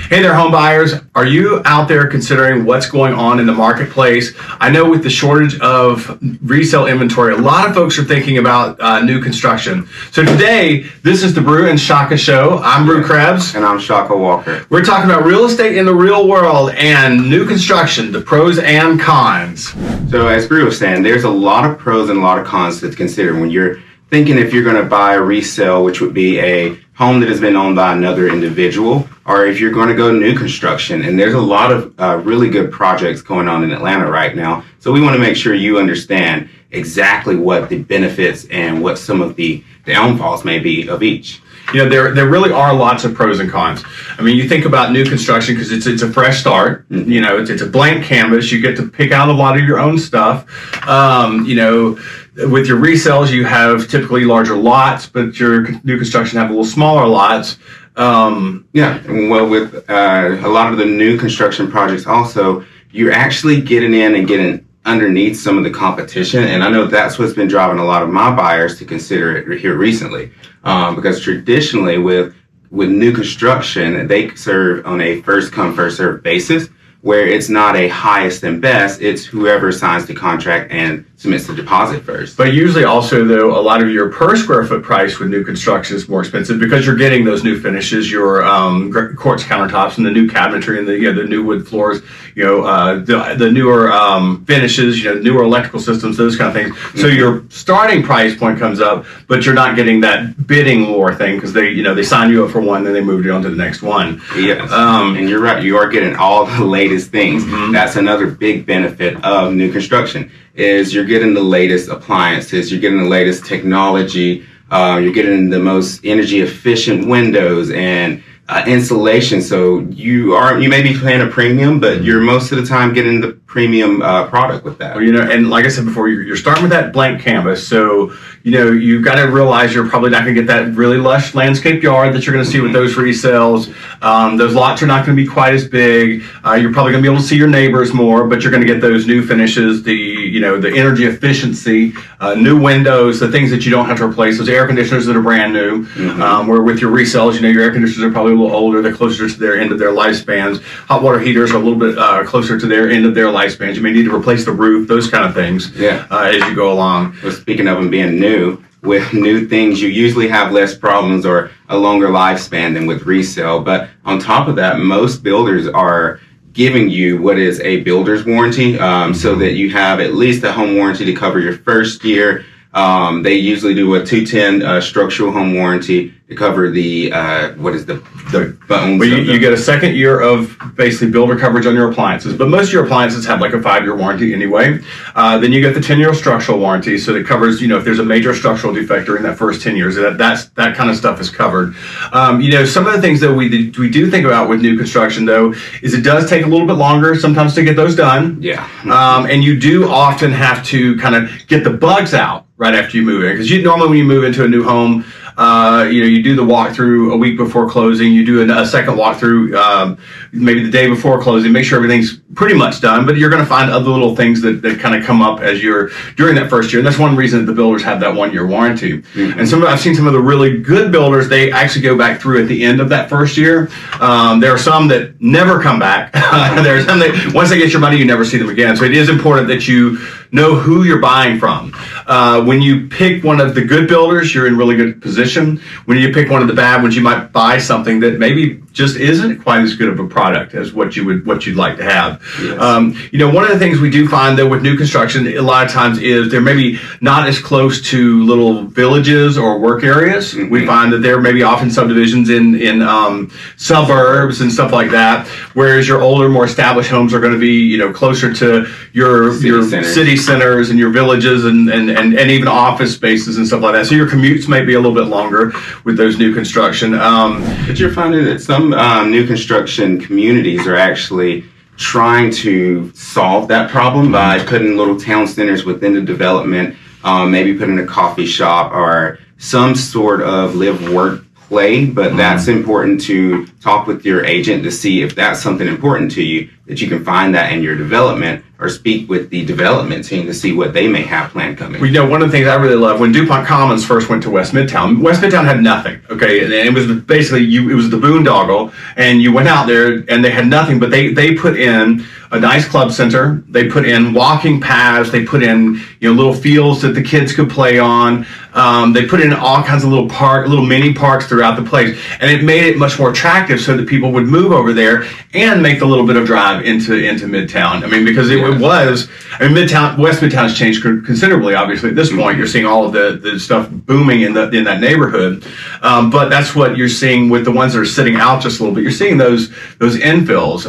Hey there, home buyers. Are you out there considering what's going on in the marketplace? I know with the shortage of resale inventory, a lot of folks are thinking about new construction. So today, this is the Bru Shaka Show. I'm Bru Krebs. And I'm Shaka Walker. We're talking about real estate in the real world and new construction, the pros and cons. So as Bru was saying, there's a lot of pros and a lot of cons to consider when you're thinking if you're going to buy a resale, which would be a home that has been owned by another individual, or if you're going to go new construction. And there's a lot of really good projects going on in Atlanta right now. So we want to make sure you understand exactly what the benefits and what some of the downfalls may be of each. You know, there really are lots of pros and cons. I mean, you think about new construction because it's a fresh start. Mm-hmm. You know, it's a blank canvas. You get to pick out a lot of your own stuff. You know, with your resales, you have typically larger lots, but your new construction have a little smaller lots. Yeah, well, with a lot of the new construction projects also, you're actually getting in and getting underneath some of the competition. And I know that's what's been driving a lot of my buyers to consider it here recently. Because traditionally with new construction, they serve on a first come, first served basis, where it's not a highest and best, it's whoever signs the contract and submits the deposit first. But usually also, though, a lot of your per square foot price with new construction is more expensive because you're getting those new finishes, your quartz countertops and the new cabinetry and the new wood floors, the newer finishes, newer electrical systems, those kind of things. Mm-hmm. So your starting price point comes up, but you're not getting that bidding war thing because they sign you up for one, then they moved you on to the next one. Yes, and you're right. You are getting all the latest things. Mm-hmm. That's another big benefit of new construction. Is you're getting the latest appliances, you're getting the latest technology, you're getting the most energy efficient windows and insulation. So you may be paying a premium, but you're most of the time getting the premium product with that. Well, and like I said before, you're starting with that blank canvas. So, you've got to realize you're probably not going to get that really lush landscape yard that you're going to see with those resales. Those lots are not going to be quite as big. You're probably going to be able to see your neighbors more, but you're going to get those new finishes, the energy efficiency, new windows, the things that you don't have to replace, those air conditioners that are brand new. Mm-hmm. Where with your resales, your air conditioners are probably a little older. They're closer to their end of their lifespans. Hot water heaters are a little bit closer to their end of their lifespans. You may need to replace the roof, those kind of things. Yeah. As you go along. Well, speaking of them being new, with new things, you usually have less problems or a longer lifespan than with resale. But on top of that, most builders are giving you what is a builder's warranty, so that you have at least a home warranty to cover your first year. They usually do a 210 structural home warranty to cover the buttons. Well, you get a second year of basically builder coverage on your appliances, but most of your appliances have like a 5-year warranty anyway. Then you get the 10-year structural warranty, so that covers if there's a major structural defect during that first 10 years, that kind of stuff is covered. Some of the things that we do think about with new construction though is it does take a little bit longer sometimes to get those done. Yeah. And you do often have to kind of get the bugs out right after you move in, because normally when you move into a new home, you do the walkthrough a week before closing. You do a second walkthrough maybe the day before closing. Make sure everything's pretty much done, but you're going to find other little things that kind of come up as you're during that first year. And that's one reason that the builders have that 1-year warranty. Mm-hmm. And I've seen some of the really good builders, they actually go back through at the end of that first year. There are some that never come back. There are some that once they get your money, you never see them again. So it is important that you know who you're buying from. When you pick one of the good builders, you're in really good position. When you pick one of the bad ones, you might buy something that maybe just isn't quite as good of a product as what you'd like to have. Yes. One of the things we do find though with new construction a lot of times is they're maybe not as close to little villages or work areas. Mm-hmm. We find that there may be often subdivisions in suburbs and stuff like that, whereas your older, more established homes are going to be closer to your city centers and your villages and even office spaces and stuff like that. So your commutes may be a little bit longer with those new construction. But you're finding that some new construction communities are actually trying to solve that problem by putting little town centers within the development, maybe putting a coffee shop or some sort of live, work, play, but that's important to talk with your agent to see if that's something important to you, that you can find that in your development, or speak with the development team to see what they may have planned coming. Well, one of the things I really love, when DuPont Commons first went to West Midtown had nothing, okay? And it was basically, it was the boondoggle, and you went out there and they had nothing, but they put in a nice club center, they put in walking paths, they put in little fields that the kids could play on, they put in all kinds of little mini parks throughout the place, and it made it much more attractive so that people would move over there and make the little bit of drive into Midtown. I mean, because West Midtown has changed considerably. Obviously, at this point, you're seeing all of the stuff booming in that neighborhood. But that's what you're seeing with the ones that are sitting out just a little bit. You're seeing those infills.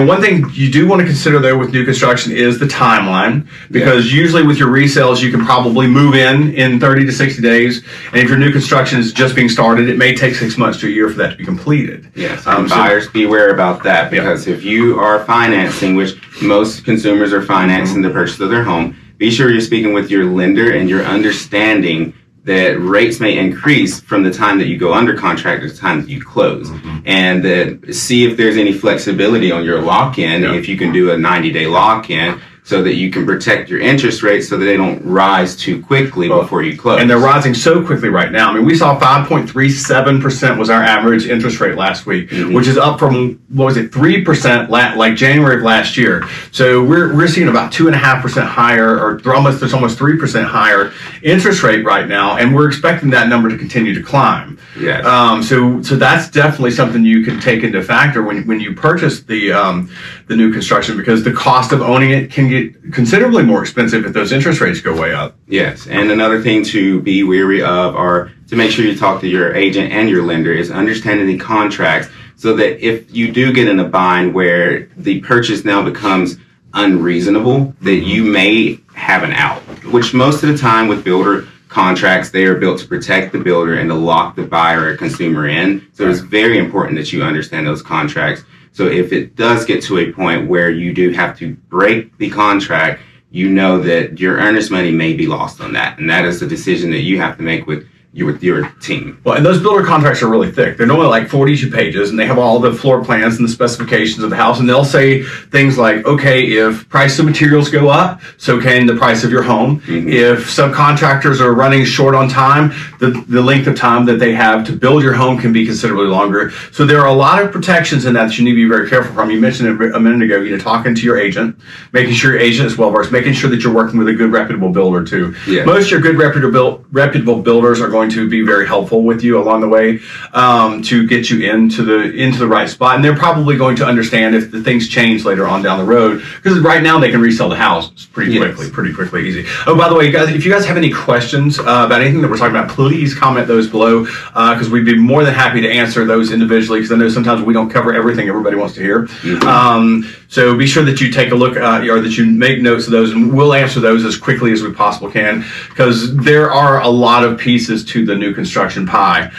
One thing you do want to consider though with new construction is the timeline, because usually with your resales, you can probably move in 30 to 60 days, and if your new construction is just being started, it may take 6 months to a year for that to be completed. Yes, buyers beware about that, because if you are financing, which most consumers are financing the purchase of their home, be sure you're speaking with your lender and you're understanding that rates may increase from the time that you go under contract to the time that you close, and that see if there's any flexibility on your lock-in, if you can do a 90-day lock-in, so that you can protect your interest rates so that they don't rise too quickly before you close. And they're rising so quickly right now. I mean, we saw 5.37% was our average interest rate last week, which is up from, 3% like January of last year. So we're seeing about 2.5% higher, or there's almost 3% higher interest rate right now, and we're expecting that number to continue to climb. Yes. So that's definitely something you can take into factor when you purchase the new construction, because the cost of owning it can get considerably more expensive if those interest rates go way up. Yes, and another thing to be wary of, or to make sure you talk to your agent and your lender, is understanding the contracts, so that if you do get in a bind where the purchase now becomes unreasonable, that you may have an out, which most of the time with builder contracts, they are built to protect the builder and to lock the buyer or consumer in. So it's very important that you understand those contracts. So if it does get to a point where you do have to break the contract, you know that your earnest money may be lost on that. And that is a decision that you have to make with your team. Well, and those builder contracts are really thick. They're normally like 42 pages, and they have all the floor plans and the specifications of the house, and they'll say things like, okay, if price of materials go up, so can the price of your home. If subcontractors are running short on time, the length of time that they have to build your home can be considerably longer. So there are a lot of protections in that you need to be very careful from. You mentioned a minute ago, talking to your agent, making sure your agent is well versed, making sure that you're working with a good reputable builder too. Yeah. Most of your good reputable builders are going to be very helpful with you along the way, to get you into the right spot, and they're probably going to understand if the things change later on down the road, because right now they can resell the houses pretty quickly, easy. Oh, by the way, guys, if you guys have any questions about anything that we're talking about, please comment those below, because we'd be more than happy to answer those individually, because I know sometimes we don't cover everything everybody wants to hear. So be sure that you take a look, or that you make notes of those, and we'll answer those as quickly as we possibly can, because there are a lot of pieces to the new construction pie.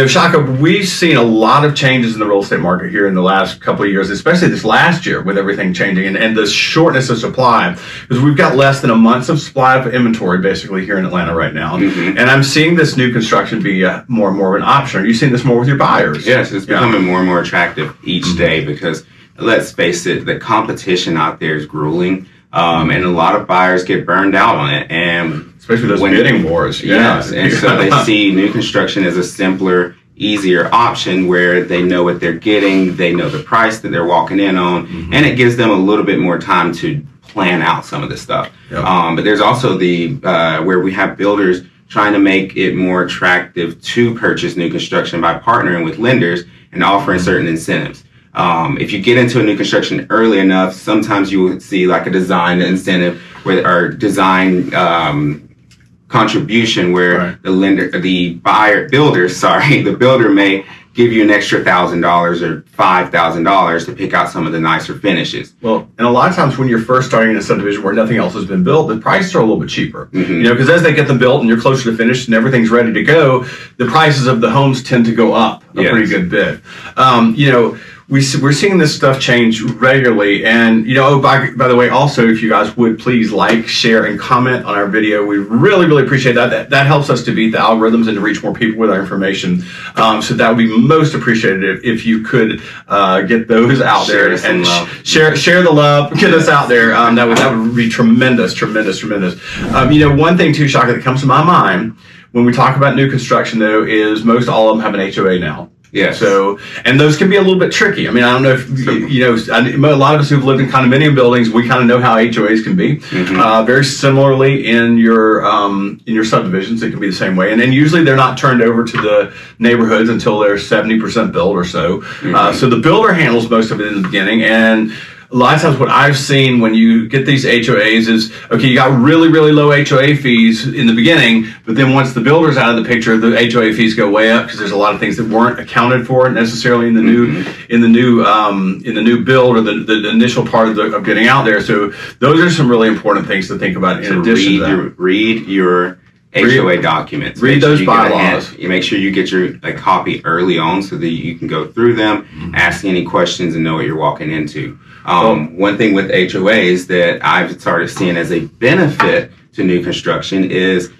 Shaka, we've seen a lot of changes in the real estate market here in the last couple of years, especially this last year with everything changing and the shortness of supply, because we've got less than a month of supply of inventory basically here in Atlanta right now. And I'm seeing this new construction be more and more of an option. Are you seeing this more with your buyers? Yes, it's becoming more and more attractive each day, because let's face it, the competition out there is grueling. And a lot of buyers get burned out on it, and especially those bidding wars. Yes, and so they see new construction as a simpler, easier option where they know what they're getting, they know the price that they're walking in on, and it gives them a little bit more time to plan out some of this stuff. But there's also the where we have builders trying to make it more attractive to purchase new construction by partnering with lenders and offering certain incentives. If you get into a new construction early enough, sometimes you will see like a design incentive or design contribution where the builder may give you an extra $1,000 or $5,000 to pick out some of the nicer finishes. Well, and a lot of times when you're first starting in a subdivision where nothing else has been built, the prices are a little bit cheaper. Because as they get them built and you're closer to finished and everything's ready to go, the prices of the homes tend to go up a pretty good bit. we're seeing this stuff change regularly. And, by the way, also, if you guys would please like, share, and comment on our video, we really, really appreciate that. That helps us to beat the algorithms and to reach more people with our information. So that would be most appreciated if you could get those out there and share the love, get us out there. That would be tremendous. One thing too, Shaka, that comes to my mind when we talk about new construction, though, is most all of them have an HOA now. Yes. So, and those can be a little bit tricky. I mean, I don't know if, a lot of us who've lived in condominium buildings, we kind of know how HOAs can be. Very similarly in your subdivisions, it can be the same way. And then usually they're not turned over to the neighborhoods until they're 70% built or so. So the builder handles most of it in the beginning. And a lot of times what I've seen when you get these HOAs is, okay, you got really, really low HOA fees in the beginning, but then once the builder's out of the picture, the HOA fees go way up because there's a lot of things that weren't accounted for necessarily in the new build or the initial part of getting out there. So those are some really important things to think about in addition to that. Read your HOA documents. Read those bylaws. You make sure you get your copy early on so that you can go through them, ask any questions, and know what you're walking into. One thing with HOAs that I've started seeing as a benefit to new construction is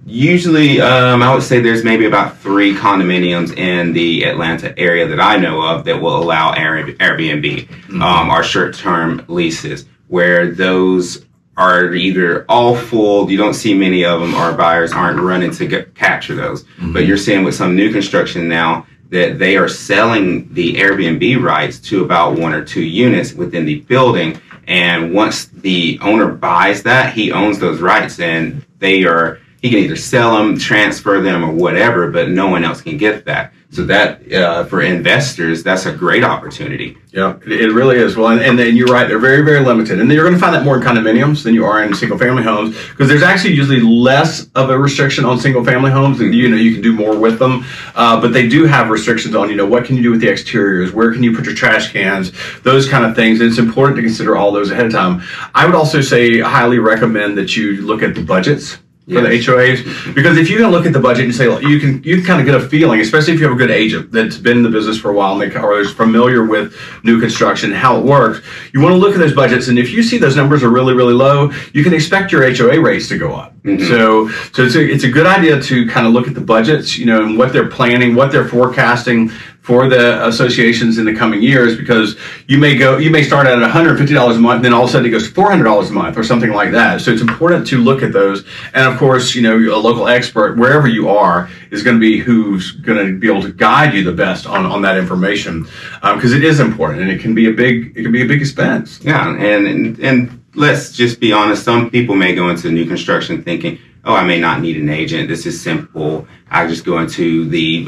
usually, I would say there's maybe about 3 condominiums in the Atlanta area that I know of that will allow Airbnb, our short-term leases, where those are either all full, you don't see many of them, or buyers aren't running to capture those. But you're seeing with some new construction now that they are selling the Airbnb rights to about 1 or 2 units within the building. And once the owner buys that, he owns those rights, and he can either sell them, transfer them, or whatever, but no one else can get that. So that, for investors, that's a great opportunity. Yeah, it really is. Well, and then you're right, they're very, very limited. And you're going to find that more in condominiums than you are in single-family homes, because there's actually usually less of a restriction on single-family homes. And, you can do more with them. But they do have restrictions on, what can you do with the exteriors? Where can you put your trash cans? Those kind of things. And it's important to consider all those ahead of time. I would also say, highly recommend that you look at the budgets for the HOAs, because if you're going to look at the budget and say, you can kind of get a feeling, especially if you have a good agent that's been in the business for a while and or is familiar with new construction, how it works. You want to look at those budgets, and if you see those numbers are really, really low, you can expect your HOA rates to go up. So it's a good idea to kind of look at the budgets, and what they're planning, what they're forecasting for the associations in the coming years, because you may start at $150 a month, then all of a sudden it goes to $400 a month or something like that. So it's important to look at those. And of course, a local expert, wherever you are, is going to be who's going to be able to guide you the best on that information. Because it is important, and it can be a big expense. Yeah. And let's just be honest. Some people may go into new construction thinking, oh, I may not need an agent. This is simple. I just go into the,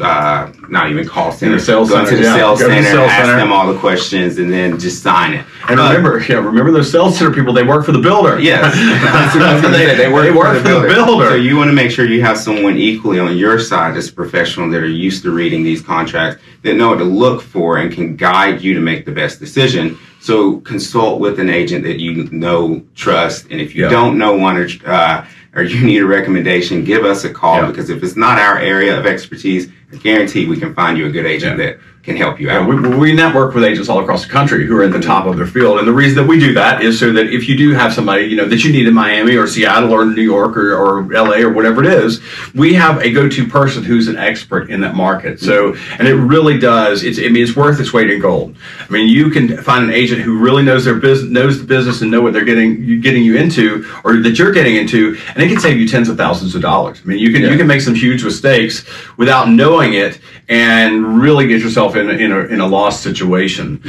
not even call center, sales center, ask center, them all the questions, and then just sign it. And remember those sales center people, they work for the builder. Yes. they work for the builder. So you want to make sure you have someone equally on your side that's a professional that are used to reading these contracts, that know what to look for and can guide you to make the best decision. So consult with an agent that you trust. And if you don't know one or you need a recommendation, give us a call, because if it's not our area of expertise, I guarantee we can find you a good agent that can help you out. We network with agents all across the country who are at the top of their field. And the reason that we do that is so that if you do have somebody, that you need in Miami or Seattle or New York or LA or whatever it is, we have a go-to person who's an expert in that market. So, and it really does, it's worth its weight in gold. I mean, you can find an agent who really knows their business, knows the business, and know what they're getting you into, or that you're getting into, and it can save you tens of thousands of dollars. I mean, you can make some huge mistakes without knowing it and really get yourself in a lost situation.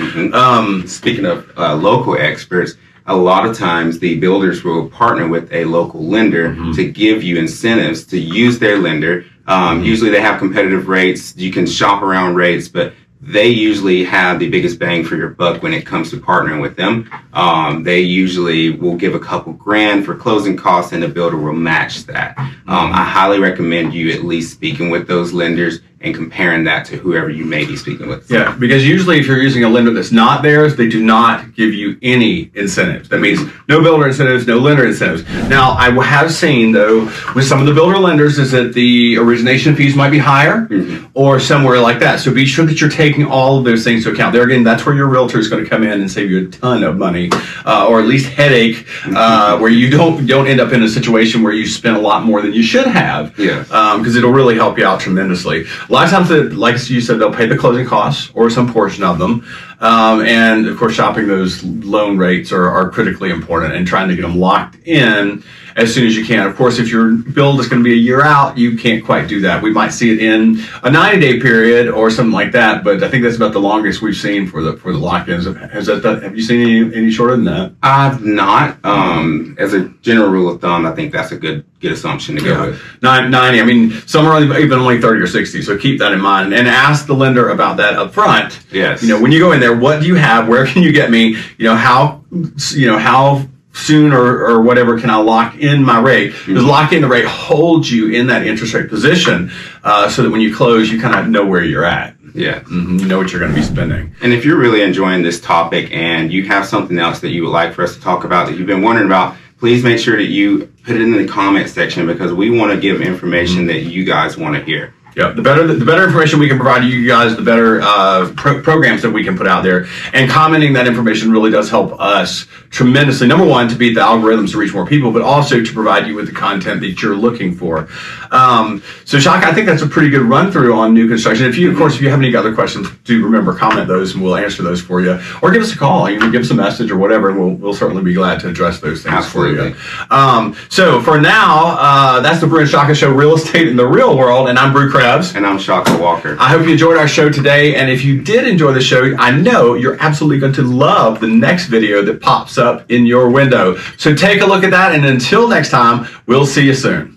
Speaking of local experts, a lot of times the builders will partner with a local lender to give you incentives to use their lender. Usually they have competitive rates. You can shop around rates, but they usually have the biggest bang for your buck when it comes to partnering with them. They usually will give a couple grand for closing costs, and the builder will match that. I highly recommend you at least speaking with those lenders and comparing that to whoever you may be speaking with. Yeah, because usually if you're using a lender that's not theirs, they do not give you any incentives. That means no builder incentives, no lender incentives. Now, I have seen, though, with some of the builder lenders is that the origination fees might be higher or somewhere like that. So be sure that you're taking all of those things into account. There again, that's where your realtor is going to come in and save you a ton of money, or at least headache, where you don't end up in a situation where you spend a lot more than you should have. Yes. Because it'll really help you out tremendously. A lot of times, like you said, they'll pay the closing costs or some portion of them. And of course, shopping those loan rates are critically important and trying to get them locked in as soon as you can. Of course, if your build is going to be a year out, you can't quite do that. We might see it in a 90-day period or something like that, but I think that's about the longest we've seen for the lock-ins. Have you seen any shorter than that? I've not. As a general rule of thumb, I think that's a good assumption to go with. 90. I mean, some are even only 30 or 60, so keep that in mind and ask the lender about that up front. Yes. When you go in there, what do you have? Where can you get me? How soon or whatever can I lock in my rate? Because locking the rate holds you in that interest rate position, so that when you close, you kind of know where you're at. Yeah. You know what you're going to be spending. And if you're really enjoying this topic and you have something else that you would like for us to talk about that you've been wondering about, please make sure that you put it in the comment section, because we want to give information that you guys want to hear. Yeah, the better information we can provide you guys, the better programs that we can put out there. And commenting that information really does help us tremendously. Number one, to beat the algorithms to reach more people, but also to provide you with the content that you're looking for. So, Shaka, I think that's a pretty good run through on new construction. If you have any other questions, do remember, comment those and we'll answer those for you. Or give us a call. You can give us a message or whatever, and we'll certainly be glad to address those things for you. So for now, that's the Bru Shaka Show, Real Estate in the Real World, and I'm Bru Shaka. And I'm Shaka Walker. I hope you enjoyed our show today. And if you did enjoy the show, I know you're absolutely going to love the next video that pops up in your window. So take a look at that. And until next time, we'll see you soon.